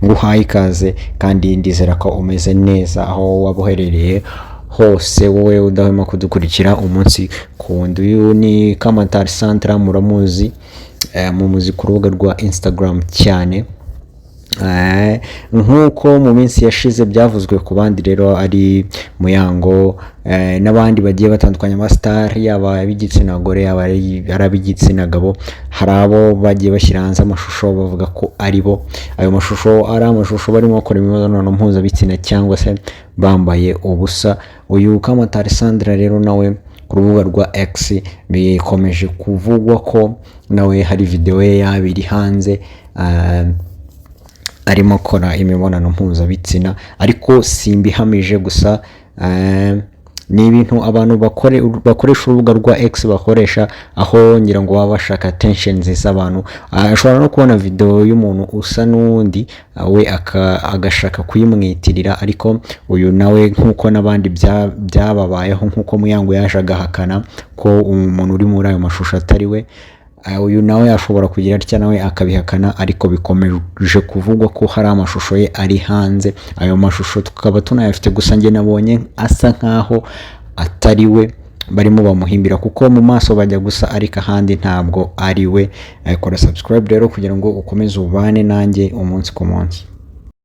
nguhaye ikaze kandi ndizera ko umeze neza aho waboherereye hose, wowe udahwema kudukurikira umunsi ku wundi. Uyu ni Kamatari Santra, muramuzi mumuzi ku rubuga rwa Instagram cyane. Nkuko mu minsi yashize byavuzwe ku bandi rero ari Muyango n'abandi bagiye batandukanye abastar, yaba ab'igitsina gore yaba ab'igitsina gabo, hari abo bagiye bashyira hanze amashusho bavuga ko ari bo. Ayo mashusho ari amashusho barimo bakora imibonano mpuzabitsina cyangwa se bambaye ubusa. Uyu Kamatari Sandra rero nawe ku rubuga rwa X bikomeje kuvugwa ko nawe hari video ye yabiri hanze arimo kora imibonano mpuzabitsina, ariko simbihamije gusa ni ibintu abantu bakoresha urubuga rwa X bakoresha, aho ngira ngo baba bashaka attention z'abantu. Ashobora no kubona video y'umuntu usa n'undi we agashaka kuyimwitirira, ariko uyu nawe nkuko nabandi byababayeho, nkuko Muyango yaje agahakana ko umuntu uri muri ayo mashusho atari we, uyu nawe ashobora kugira atya nawe akabihakana, ariko bikomeje kuvugwa ko hari amashusho ye ari hanze. Ayo mashusho tukaba tunayafite, gusa njye nabonye asa nkaho atari we, barimo bamuhimbira kuko mu maso bajya gusa, ariko ahandi ntabwo ari we. Kora subscribe rero kugira ngo ukomeze ubane nanjye umunsi ku munsi.